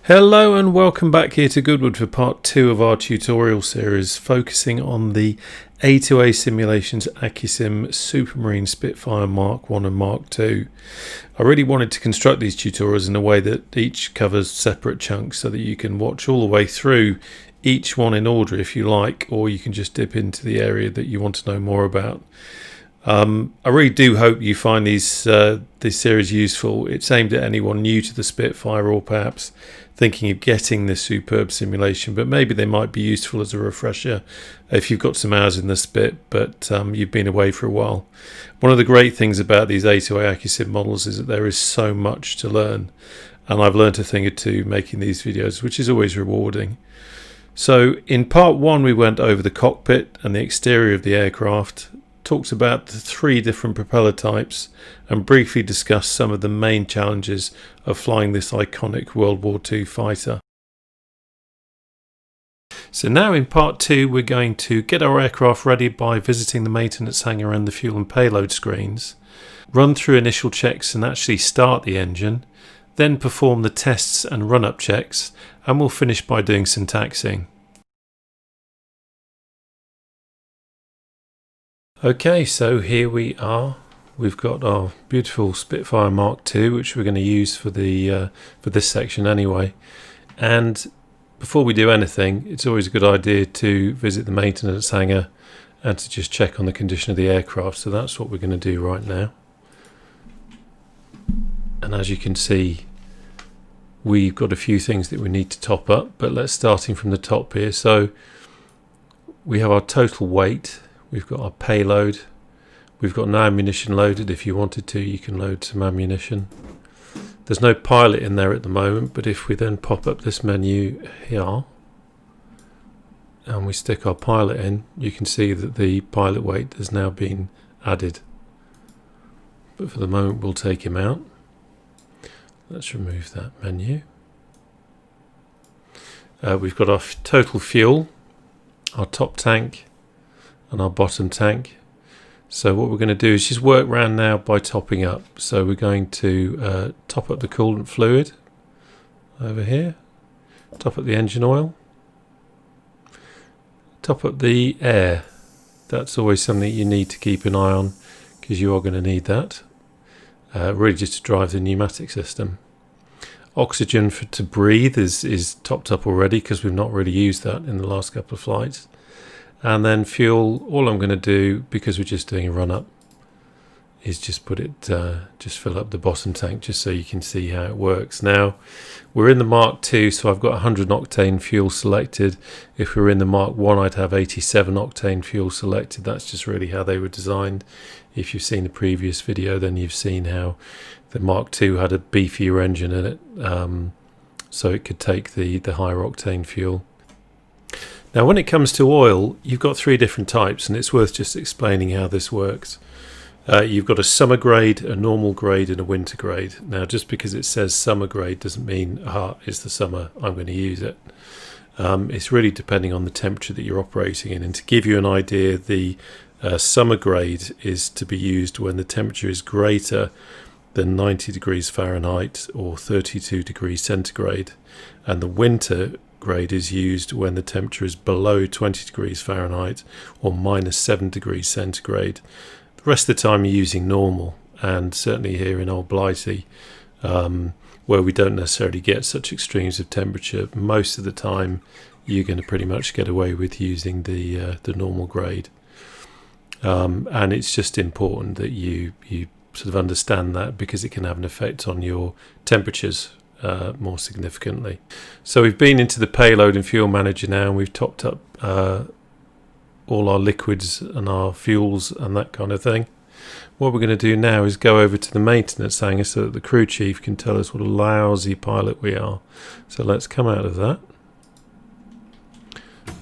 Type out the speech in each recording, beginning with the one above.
Hello and welcome back here to Goodwood for part 2 of our tutorial series focusing on the A2A simulations Accu-Sim Supermarine Spitfire Mark 1 and Mark 2. I really wanted to construct these tutorials in a way that each covers separate chunks so that you can watch all the way through each one in order if you like, or you can just dip into the area that you want to know more about. I really do hope you find this series useful. It's aimed at anyone new to the Spitfire or perhaps thinking of getting this superb simulation, but maybe they might be useful as a refresher if you've got some hours in the Spit but you've been away for a while. One of the great things about these A2A Accu-Sim models is that there is so much to learn, and I've learned a thing or two making these videos, which is always rewarding. So in part 1 we went over the cockpit and the exterior of the aircraft, talked about the 3 different propeller types and briefly discussed some of the main challenges of flying this iconic World War II fighter. So now in part 2 we're going to get our aircraft ready by visiting the maintenance hangar and the fuel and payload screens, run through initial checks and actually start the engine, then perform the tests and run-up checks, and we'll finish by doing some taxiing. Okay, so here we are. We've got our beautiful Spitfire Mark II, which we're going to use for this section anyway. And before we do anything, it's always a good idea to visit the maintenance hangar and to just check on the condition of the aircraft. So that's what we're going to do right now. And as you can see, we've got a few things that we need to top up, but let's starting from the top here. So we have our total weight. We've got our payload, we've got no ammunition loaded. If you wanted to, you can load some ammunition. There's no pilot in there at the moment, but if we then pop up this menu here and we stick our pilot in, you can see that the pilot weight has now been added. But for the moment we'll take him out. Let's remove that menu. We've got our total fuel, our top tank, and our bottom tank. So what we're going to do is just work around now by topping up. So we're going to top up the coolant fluid over here, top up the engine oil, top up the air. That's always something you need to keep an eye on because you are going to need that, really just to drive the pneumatic system. Oxygen to breathe is topped up already because we've not really used that in the last couple of flights. And then fuel, all I'm going to do, because we're just doing a run-up, is just put it, just fill up the bottom tank just so you can see how it works. Now, we're in the Mark II, so I've got 100 octane fuel selected. If we were in the Mark I, I'd have 87 octane fuel selected. That's just really how they were designed. If you've seen the previous video, then you've seen how the Mark II had a beefier engine in it, so it could take the higher octane fuel. Now when it comes to oil, you've got 3 different types, and it's worth just explaining how this works. You've got a summer grade, a normal grade and a winter grade. Now just because it says summer grade doesn't mean, it's the summer, I'm going to use it. It's really depending on the temperature that you're operating in. And to give you an idea, the summer grade is to be used when the temperature is greater than 90 degrees Fahrenheit or 32 degrees centigrade, and the winter grade is used when the temperature is below 20 degrees Fahrenheit or minus 7 degrees centigrade. The rest of the time you're using normal, and certainly here in Old Blighty, where we don't necessarily get such extremes of temperature, most of the time you're going to pretty much get away with using the normal grade. And it's just important that you sort of understand that, because it can have an effect on your temperatures more significantly. So we've been into the payload and fuel manager now, and we've topped up all our liquids and our fuels and that kind of thing. What we're going to do now is go over to the maintenance hangar so that the crew chief can tell us what a lousy pilot we are. So let's come out of that,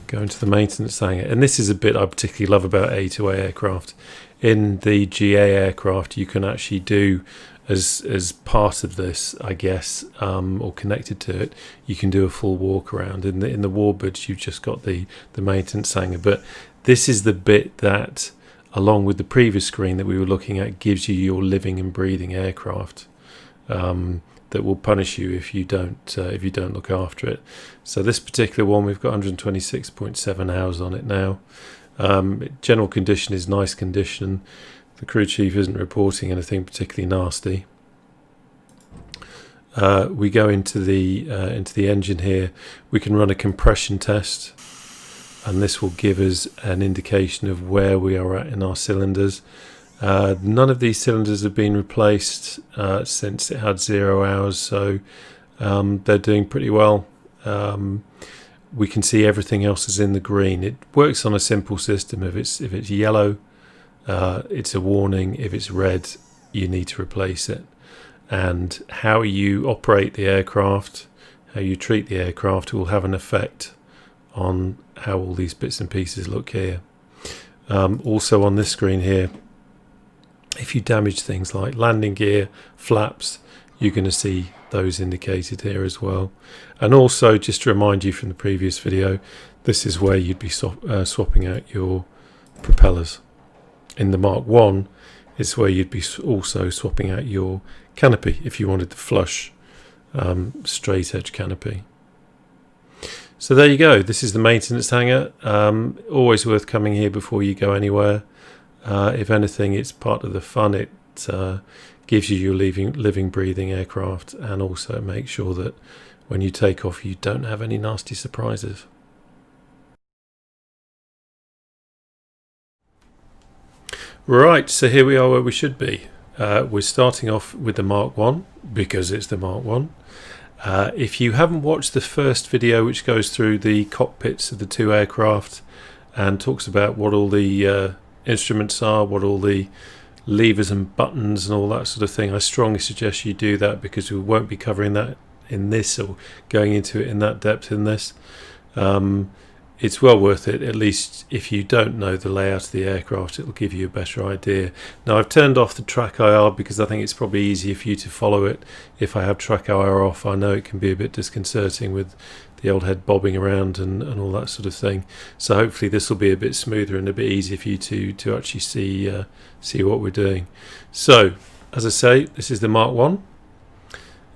go into the maintenance hangar, and this is a bit I particularly love about A2A aircraft. In the GA aircraft you can actually do as part of this, I guess, or connected to it, you can do a full walk around. In the warbirds you've just got the maintenance hangar, but this is the bit that, along with the previous screen that we were looking at, gives you your living and breathing aircraft. that will punish you if you don't look after it. So this particular one, we've got 126.7 hours on it now. General condition is nice condition. The crew chief isn't reporting anything particularly nasty. We go into the engine here. We can run a compression test, and this will give us an indication of where we are at in our cylinders. None of these cylinders have been replaced since it had 0 hours, so they're doing pretty well. We can see everything else is in the green. It works on a simple system. If it's yellow, it's a warning. If it's red, you need to replace it. And how you operate the aircraft, how you treat the aircraft, will have an effect on how all these bits and pieces look here. Also on this screen here, if you damage things like landing gear, flaps, you're going to see those indicated here as well. And also, just to remind you from the previous video, this is where you'd be swapping out your propellers. In the Mark I, it's where you'd be also swapping out your canopy if you wanted the flush straight edge canopy. So there you go. This is the maintenance hangar. Always worth coming here before you go anywhere. If anything, it's part of the fun. It gives you your living, breathing aircraft, and also makes sure that when you take off, you don't have any nasty surprises. Right, so here we are where we should be. We're starting off with the Mark I, because it's the Mark I. If you haven't watched the first video, which goes through the cockpits of the two aircraft and talks about what all the instruments are, what all the levers and buttons and all that sort of thing, I strongly suggest you do that, because we won't be covering that in this or going into it in that depth in this. It's well worth it. At least if you don't know the layout of the aircraft, it'll give you a better idea. Now, I've turned off the track IR because I think it's probably easier for you to follow it. If I have track IR off, I know it can be a bit disconcerting with the old head bobbing around and all that sort of thing. So hopefully this will be a bit smoother and a bit easier for you to actually see what we're doing. So, as I say, this is the Mark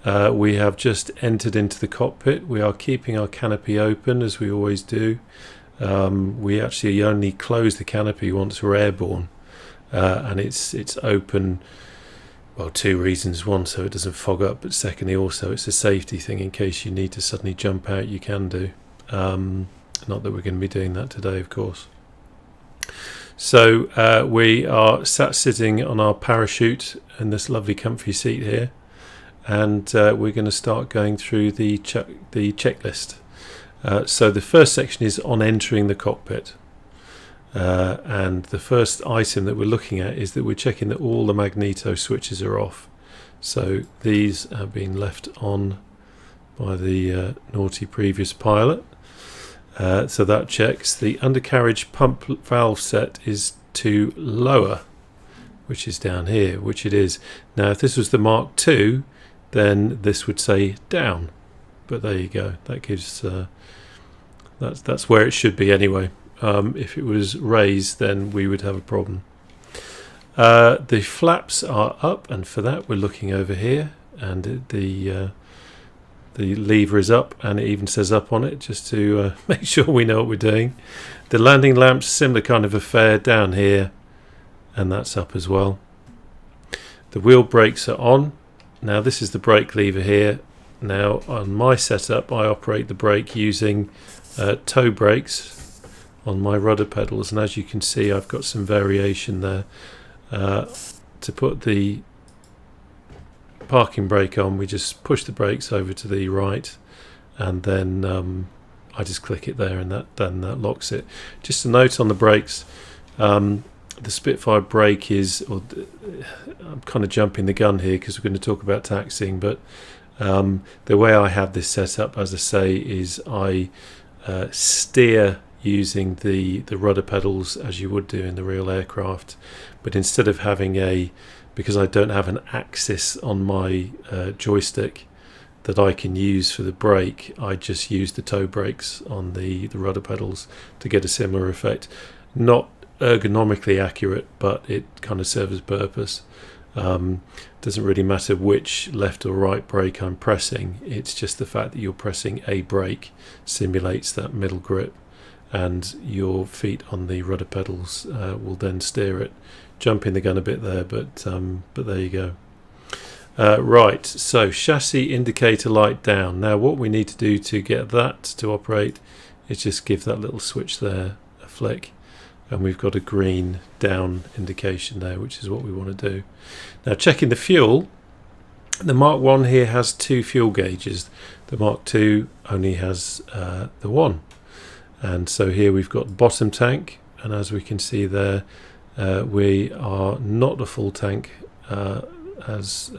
I. We have just entered into the cockpit. We are keeping our canopy open, as we always do. We actually only close the canopy once we're airborne, and it's open, well, two reasons. One, so it doesn't fog up, but secondly, also it's a safety thing. In case you need to suddenly jump out, you can do. Not that we're going to be doing that today, of course. So we are sitting on our parachute in this lovely comfy seat here. And we're going to start going through the checklist. So the first section is on entering the cockpit. And the first item that we're looking at is that we're checking that all the magneto switches are off. So these have been left on by the naughty previous pilot. So that checks. The undercarriage pump valve set is to lower, which is down here, which it is. Now, if this was the Mark II, then this would say down, but there you go. That gives that's where it should be anyway. If it was raised, then we would have a problem. The flaps are up, and for that we're looking over here, and the lever is up, and it even says up on it, just to make sure we know what we're doing. The landing lamps, similar kind of affair, down here, and that's up as well. The wheel brakes are on. Now this is the brake lever here. Now on my setup, I operate the brake using toe brakes on my rudder pedals, and as you can see, I've got some variation there. To put the parking brake on, we just push the brakes over to the right, and then I just click it there, and that locks it. Just a note on the brakes. The Spitfire brake is, I'm kind of jumping the gun here because we're going to talk about taxiing, but the way I have this set up, as I say, is I steer using the rudder pedals as you would do in the real aircraft, but instead of having because I don't have an axis on my joystick that I can use for the brake, I just use the toe brakes on the rudder pedals to get a similar effect. Not ergonomically accurate, but it kind of serves a purpose. Doesn't really matter which left or right brake I'm pressing, it's just the fact that you're pressing a brake simulates that middle grip, and your feet on the rudder pedals will then steer it. Jumping the gun a bit there, but there you go. Right, so chassis indicator light down. Now what we need to do to get that to operate is just give that little switch there a flick, and we've got a green down indication there, which is what we want to do. Now checking the fuel, the Mark I here has 2 fuel gauges. The Mark II only has the one. And so here we've got the bottom tank, and as we can see there, we are not a full tank as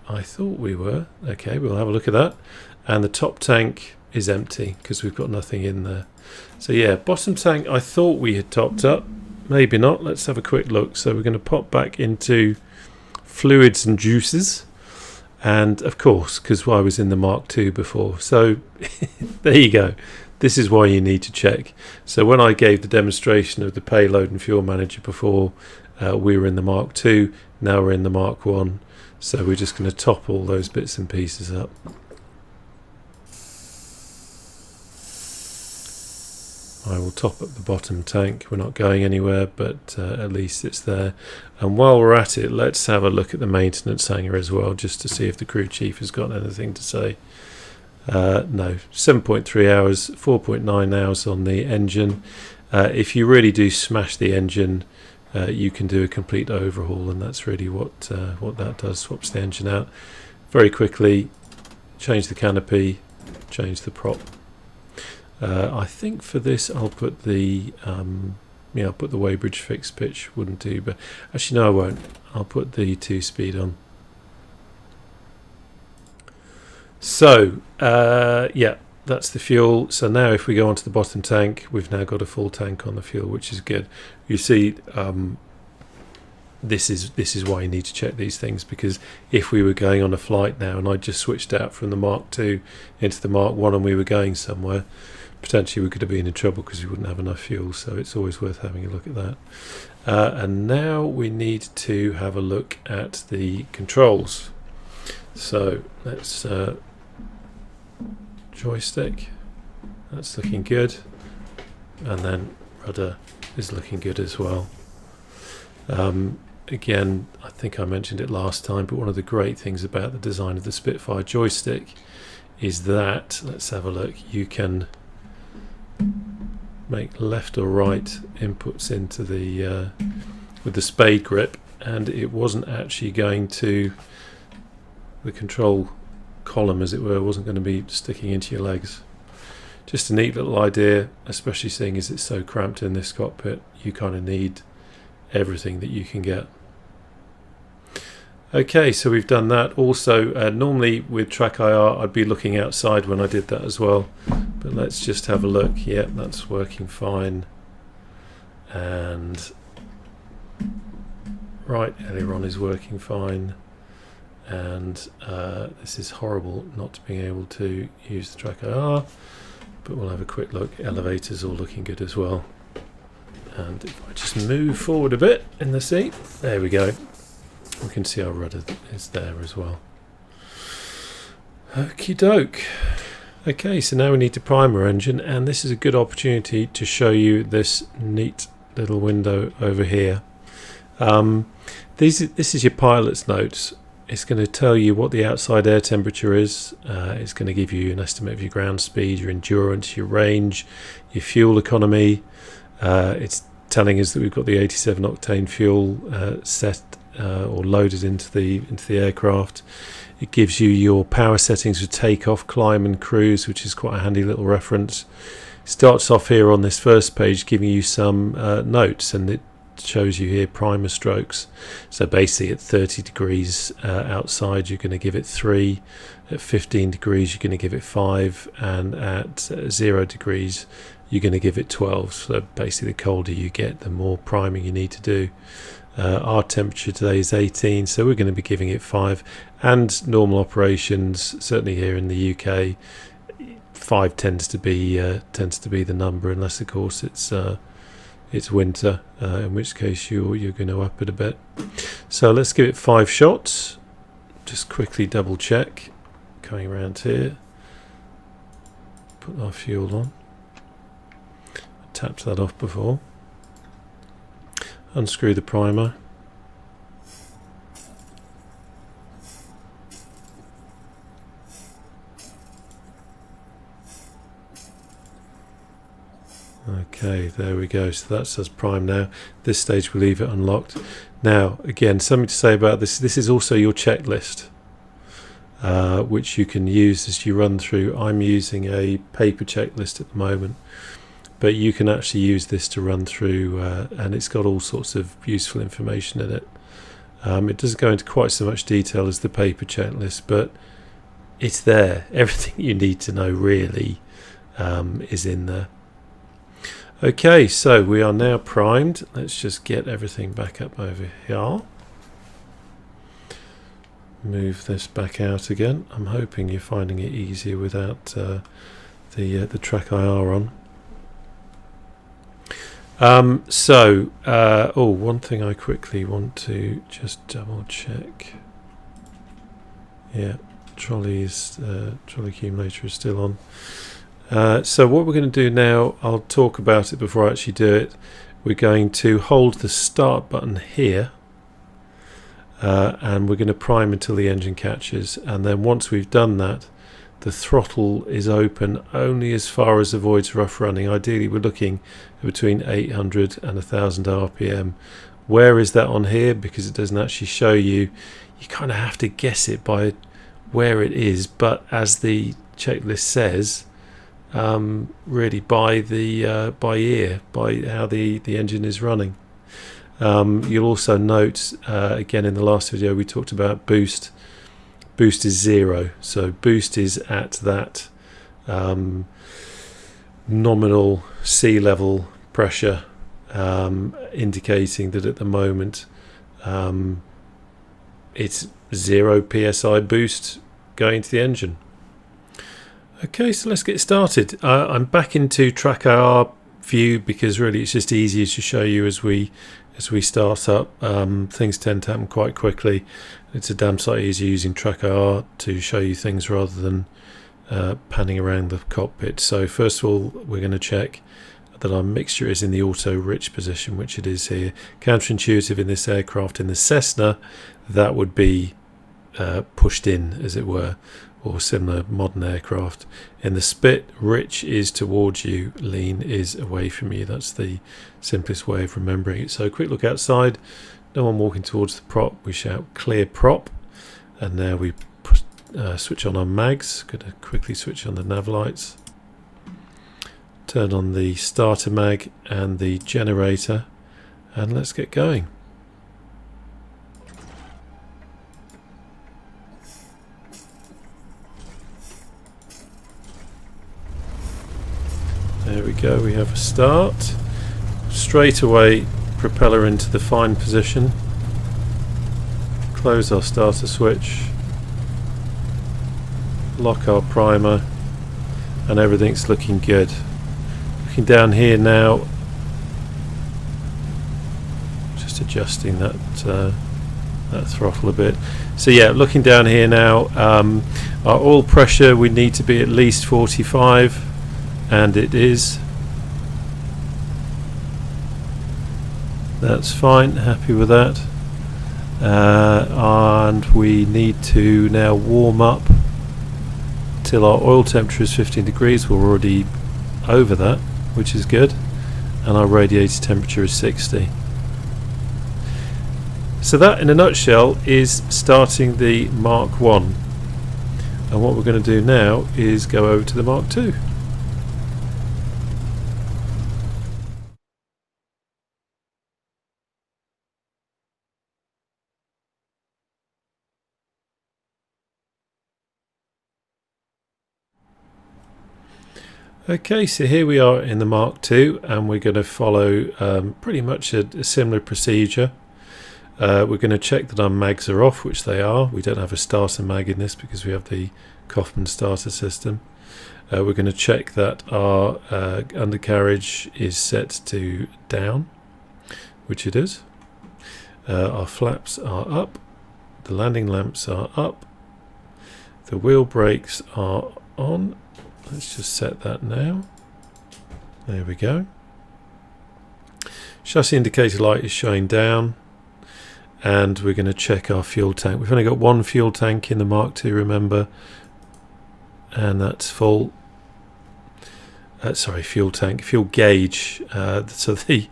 I thought we were. Okay, we'll have a look at that. And the top tank is empty because we've got nothing in there. So yeah, bottom tank I thought we had topped up, maybe not. Let's have a quick look. So we're going to pop back into fluids and juices, and of course, because I was in the Mark II before, so there you go. This is why you need to check. So when I gave the demonstration of the payload and fuel manager before, we were in the Mark II, now we're in the Mark I, so we're just going to top all those bits and pieces up. I will top up the bottom tank. We're not going anywhere, but at least it's there. And while we're at it, let's have a look at the maintenance hangar as well, just to see if the crew chief has got anything to say. No, 7.3 hours, 4.9 hours on the engine. If you really do smash the engine, you can do a complete overhaul, and that's really what that does. Swaps the engine out very quickly, change the canopy, change the prop. I think for this I'll put the I'll put the weighbridge fixed pitch. Wouldn't do, but actually no, I won't. I'll put the 2-speed on. So yeah, that's the fuel. So now if we go onto the bottom tank, we've now got a full tank on the fuel, which is good. You see, this is why you need to check these things, because if we were going on a flight now and I just switched out from the Mark II into the Mark I and we were going somewhere, potentially we could have been in trouble because we wouldn't have enough fuel. So it's always worth having a look at that. And now we need to have a look at the controls. So let's joystick, that's looking good, and then rudder is looking good as well. Again, I think I mentioned it last time, but one of the great things about the design of the Spitfire joystick is that, let's have a look, you can make left or right inputs into the with the spade grip, and it wasn't actually going to, the control column as it were, wasn't going to be sticking into your legs. Just a neat little idea, especially seeing as it's so cramped in this cockpit. You kind of need everything that you can get. Okay, so we've done that. Also, normally with track IR I'd be looking outside when I did that as well, but let's just have a look. Yep, that's working fine. And right aileron is working fine. And this is horrible not being able to use the track IR, but we'll have a quick look. Elevators all looking good as well. And if I just move forward a bit in the seat, there we go. We can see our rudder is there as well. Okie doke. Okay, so now we need to prime our engine, and this is a good opportunity to show you this neat little window over here. This is your pilot's notes. It's going to tell you what the outside air temperature is. It's going to give you an estimate of your ground speed, your endurance, your range, your fuel economy. It's telling us that we've got the 87 octane fuel set or loaded into the aircraft. It gives you your power settings for takeoff, climb and cruise, which is quite a handy little reference. It starts off here on this first page giving you some notes, and it shows you here primer strokes. So basically at 30 degrees outside you're going to give it 3, at 15 degrees you're going to give it 5, and at 0 degrees you're going to give it 12. So basically the colder you get, the more priming you need to do. Our temperature today is 18, so we're going to be giving it 5, and normal operations, certainly here in the UK, 5 tends to be the number, unless of course it's it's winter, in which case you're going to up it a bit. So let's give it 5 shots. Just quickly double check. Coming around here, put our fuel on. I tapped that off before. Unscrew the primer. Okay, there we go. So that's us primed now. This stage we'll leave it unlocked. Now, again, something to say about this. This is also your checklist, which you can use as you run through. I'm using a paper checklist at the moment, but you can actually use this to run through, and it's got all sorts of useful information in it. It doesn't go into quite so much detail as the paper checklist, but it's there. Everything you need to know really is in there. Okay, so we are now primed. Let's just get everything back up over here. Move this back out again. I'm hoping you're finding it easier without the track IR on. One thing I quickly want to just double check. Yeah, trolley accumulator is still on. So what we're going to do now, I'll talk about it before I actually do it. We're going to hold the start button here, and we're going to prime until the engine catches, and then once we've done that, the throttle is open only as far as avoids rough running. Ideally we're looking between 800 and 1000 RPM. Where is that on here? Because it doesn't actually show you. You kind of have to guess it by where it is, but as the checklist says, really by ear, by how the engine is running. You'll also note, again in the last video we talked about boost. Boost is 0, so boost is at that nominal sea level pressure, indicating that at the moment it's 0 psi boost going to the engine. Okay, so let's get started. I'm back into track IR view because really it's just easier to show you as we start up. Things tend to happen quite quickly. It's a damn sight easier using track IR to show you things rather than panning around the cockpit. So first of all, we're going to check that our mixture is in the auto rich position, which it is here. Counterintuitive in this aircraft. In the Cessna, that would be pushed in, as it were, or similar modern aircraft. In the Spit, rich is towards you, lean is away from you. That's the simplest way of remembering it. So a quick look outside, no one walking towards the prop. We shout clear prop, and now we switch on our mags. Going to quickly switch on the nav lights, turn on the starter mag and the generator, and let's get going. There we go, we have a start. Straight away, propeller into the fine position. Close our starter switch. Lock our primer. And everything's looking good. Looking down here now. Just adjusting that throttle a bit. So yeah, looking down here now, our oil pressure, we need to be at least 45. And it is. That's fine, happy with that. And we need to now warm up till our oil temperature is 15 degrees. We're already over that, which is good. And our radiator temperature is 60. So that in a nutshell is starting the Mark 1. And what we're going to do now is go over to the Mark 2. Okay, so here we are in the Mark II, and we're going to follow pretty much a similar procedure. We're going to check that our mags are off, which they are. We don't have a starter mag in this because we have the Kaufman starter system. We're going to check that our undercarriage is set to down, which it is. Our flaps are up, the landing lamps are up, the wheel brakes are on. Let's just set that now. There we go. Chassis indicator light is showing down, and we're going to check our fuel tank. We've only got one fuel tank in the Mark II, remember, and that's full. Sorry, fuel gauge. So the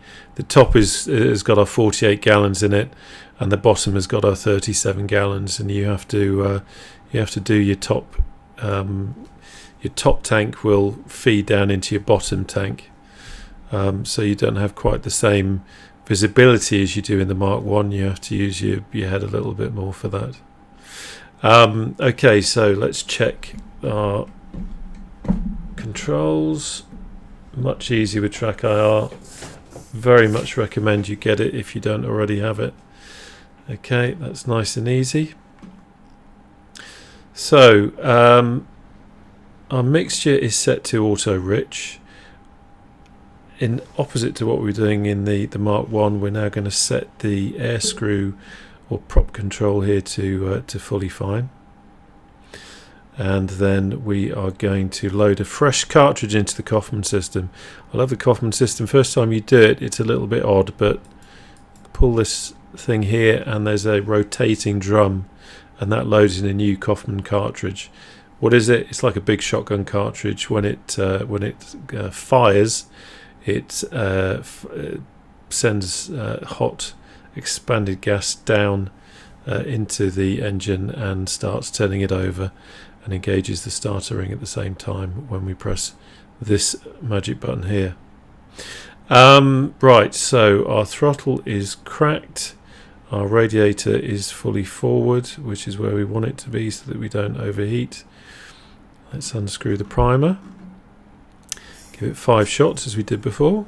top has got our 48 gallons in it, and the bottom has got our 37 gallons. And you have to do your top. Your top tank will feed down into your bottom tank, so you don't have quite the same visibility as you do in the Mark I. You have to use your head a little bit more for that. Okay, so let's check our controls. Much easier with Track IR. Very much recommend you get it if you don't already have it. Okay, that's nice and easy. So our mixture is set to auto rich. In opposite to what we were doing in the Mark I, we're now going to set the air screw or prop control here to fully fine. And then we are going to load a fresh cartridge into the Kaufman system. I love the Kaufman system. First time you do it, it's a little bit odd, but pull this thing here and there's a rotating drum, and that loads in a new Kaufman cartridge. What is it? It's like a big shotgun cartridge. When it fires, it sends hot expanded gas down into the engine and starts turning it over, and engages the starter ring at the same time when we press this magic button here. Right, so our throttle is cracked, our radiator is fully forward, which is where we want it to be so that we don't overheat. Let's unscrew the primer, give it 5 shots as we did before.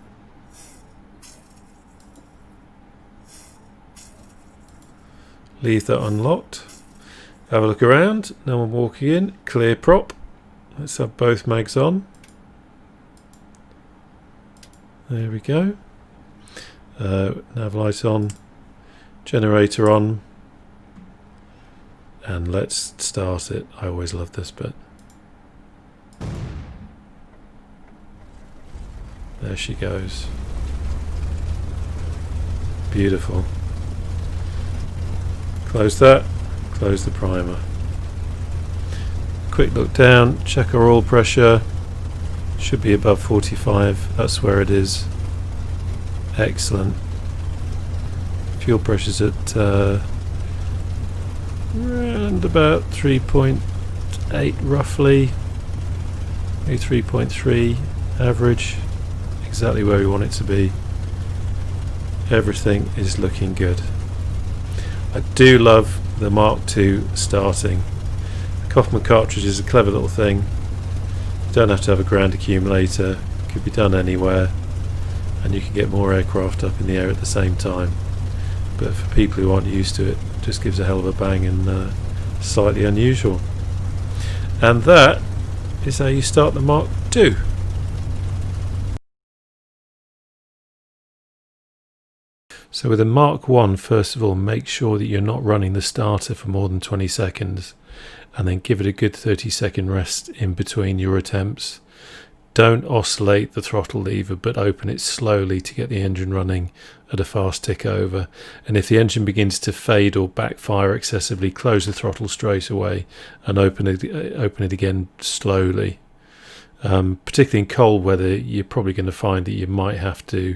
Leave that unlocked. Have a look around, no one walking in. Clear prop. Let's have both mags on. There we go. Nav light on, generator on, and let's start it. I always love this bit. There she goes. Beautiful. Close that. Close the primer. Quick look down, check our oil pressure. Should be above 45, that's where it is. Excellent. Fuel pressure's at around about 3.8 roughly, maybe 3.3 average, exactly where we want it to be. Everything is looking good. I do love the Mark II starting. The Kaufman cartridge is a clever little thing. You don't have to have a ground accumulator, it could be done anywhere, and you can get more aircraft up in the air at the same time. But for people who aren't used to it, it just gives a hell of a bang and slightly unusual. And that is how you start the Mark II. So with a Mark I, first of all, make sure that you're not running the starter for more than 20 seconds, and then give it a good 30-second rest in between your attempts. Don't oscillate the throttle lever, but open it slowly to get the engine running at a fast tick over. And if the engine begins to fade or backfire excessively, close the throttle straight away and open it again slowly. Particularly in cold weather, you're probably going to find that you might have to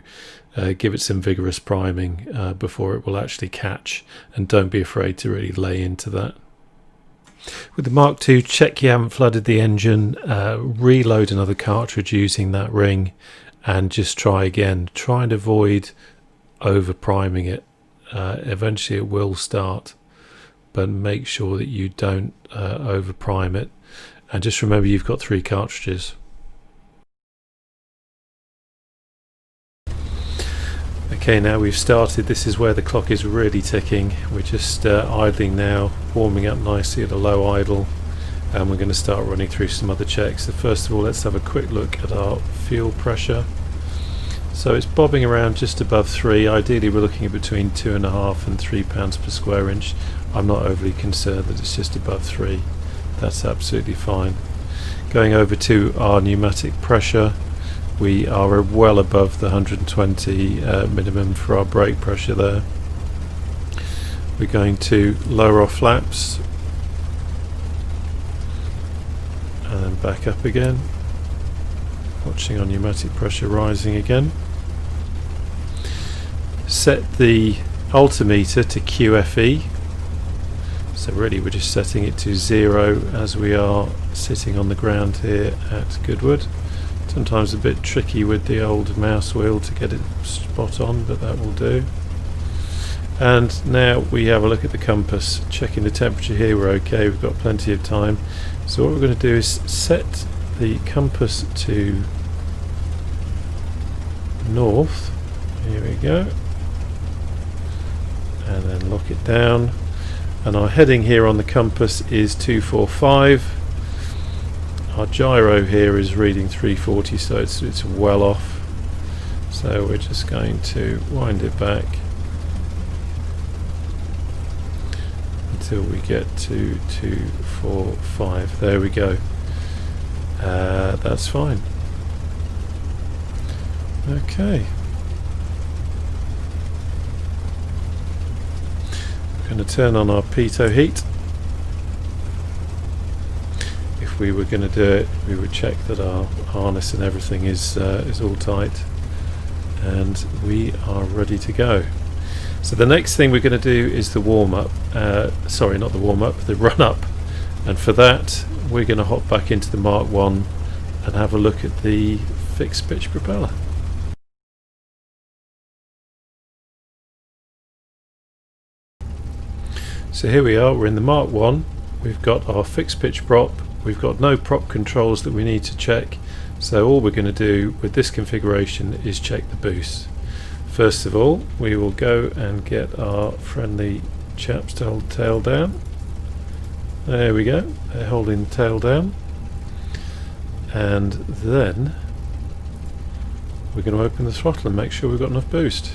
give it some vigorous priming before it will actually catch, and don't be afraid to really lay into that. With the Mark II, check you haven't flooded the engine, reload another cartridge using that ring, and just try again. Try and avoid over priming it. Eventually it will start, but make sure that you don't over prime it, and just remember you've got 3 cartridges. Okay, now we've started. This is where the clock is really ticking. We're just idling now, warming up nicely at a low idle, and we're going to start running through some other checks. So first of all, let's have a quick look at our fuel pressure. So it's bobbing around just above 3. Ideally we're looking at between 2.5 and 3 pounds per square inch. I'm not overly concerned that it's just above 3. That's absolutely fine. Going over to our pneumatic pressure, we are well above the 120 minimum for our brake pressure there. We're going to lower our flaps and then back up again, watching our pneumatic pressure rising again. Set the altimeter to QFE, so really we're just setting it to 0 as we are sitting on the ground here at Goodwood. Sometimes a bit tricky with the old mouse wheel to get it spot on, but that will do. And now we have a look at the compass, checking the temperature here. We're okay, we've got plenty of time. So what we're going to do is set the compass to north. Here we go. And then lock it down. And our heading here on the compass is 245. Our gyro here is reading 340, so it's well off. So we're just going to wind it back until we get to 245. There we go. That's fine. Okay. We're going to turn on our pitot heat. If we were going to do it, we would check that our harness and everything is all tight, and we are ready to go. So the next thing we're going to do is the warm-up, sorry, not the warm-up, the run-up, and for that we're going to hop back into the Mark I and have a look at the fixed pitch propeller. So here we are, we're in the Mark I, we've got our fixed pitch prop, we've got no prop controls that we need to check, so all we're going to do with this configuration is check the boost. First of all, we will go and get our friendly chaps to hold the tail down. There we go, they're holding the tail down. And then we're going to open the throttle and make sure we've got enough boost.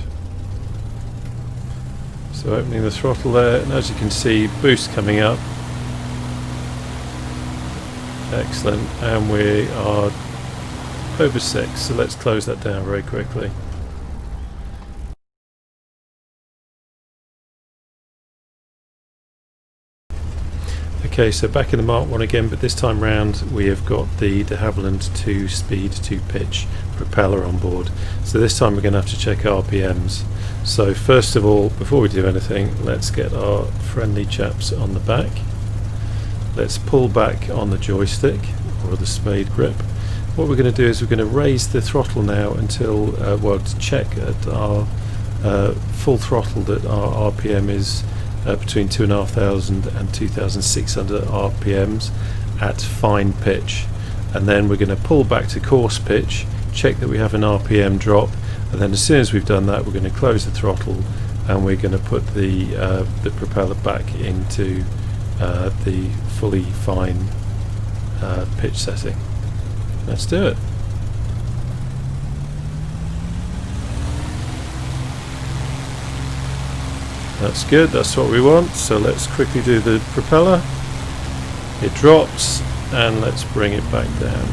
So opening the throttle there, and as you can see, boost coming up. Excellent, and we are over 6, so let's close that down very quickly. Okay, so back in the Mark I again, but this time round we have got the de Havilland 2-speed 2-pitch propeller on board. So this time we're going to have to check RPMs. So first of all, before we do anything, let's get our friendly chaps on the back. Let's pull back on the joystick or the spade grip. What we're going to do is we're going to raise the throttle now until, well, to check at our full throttle that our RPM is between 2,500 and 2,600 RPMs at fine pitch, and then we're going to pull back to coarse pitch, check that we have an RPM drop, and then as soon as we've done that we're going to close the throttle and we're going to put the propeller back into the fully fine pitch setting. Let's do it. That's good, that's what we want. So let's quickly do the propeller. It drops, and let's bring it back down.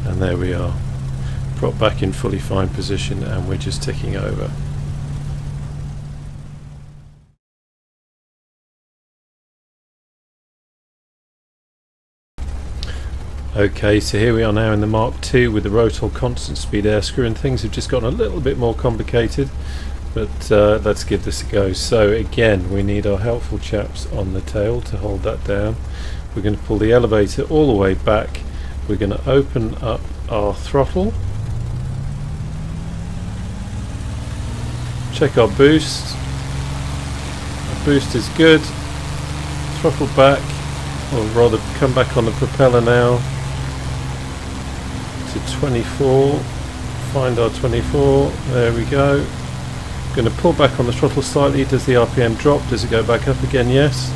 And there we are. Prop back in fully fine position, and we're just ticking over. Okay, so here we are now in the Mark II with the Rotor constant speed air screw, and things have just gotten a little bit more complicated, but let's give this a go. So again, we need our helpful chaps on the tail to hold that down. We're going to pull the elevator all the way back. We're going to open up our throttle, check our boost. Our boost is good. Throttle back, or rather come back on the propeller now to 24, find our 24, there we go, I'm going to pull back on the throttle slightly. Does the RPM drop? Does it go back up again? Yes.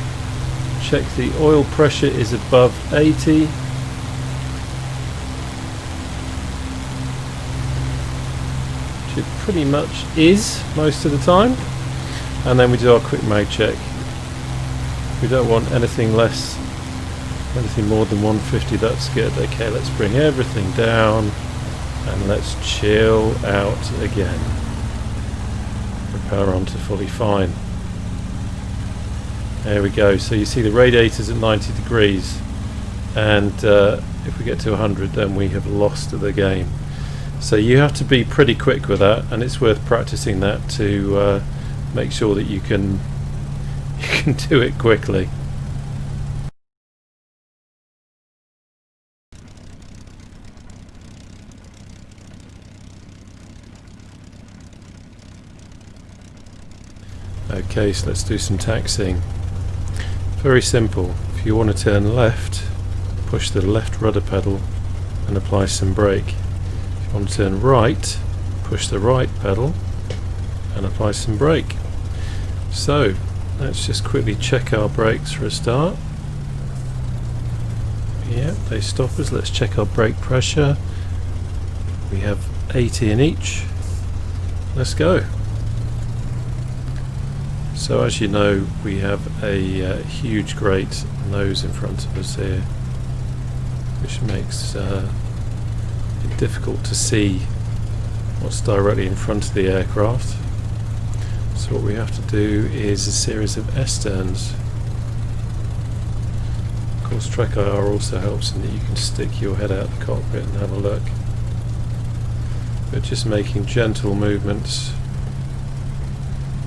Check the oil pressure is above 80. Which it pretty much is most of the time. And then we do our quick mag check. We don't want anything less, anything more than 150. That's good. Okay, let's bring everything down and let's chill out again. Power on to fully fine. There we go. So you see the radiator's at 90 degrees, and if we get to 100 then we have lost the game. So you have to be pretty quick with that, and it's worth practicing that to make sure that you can do it quickly. Okay, so let's do some taxiing. Very simple. If you want to turn left, push the left rudder pedal and apply some brake. If you want to turn right, push the right pedal and apply some brake. So let's just quickly check our brakes for a start. Yeah, they stop us. Let's check our brake pressure. We have 80 in each. Let's go. So as you know, we have a huge grate nose in front of us here, which makes it difficult to see what's directly in front of the aircraft. So what we have to do is a series of S-turns. Of course, track IR also helps in that you can stick your head out the cockpit and have a look. But just making gentle movements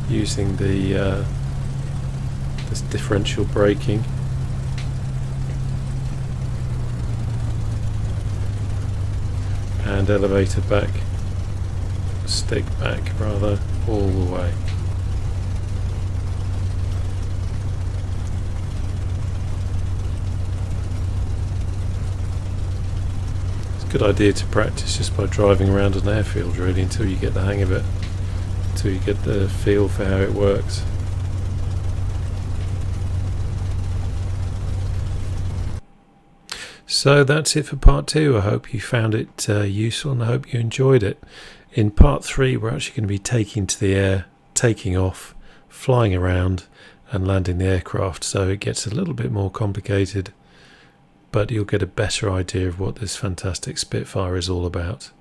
using the this differential braking. And elevator back, stick back rather, all the way. It's a good idea to practice just by driving around an airfield really until you get the hang of it. Until you get the feel for how it works. So that's it for part 2. I hope you found it useful and I hope you enjoyed it. In part 3 we're actually going to be taking to the air, taking off, flying around and landing the aircraft, so it gets a little bit more complicated, but you'll get a better idea of what this fantastic Spitfire is all about.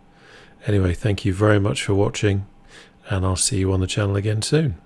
Anyway, thank you very much for watching, and I'll see you on the channel again soon.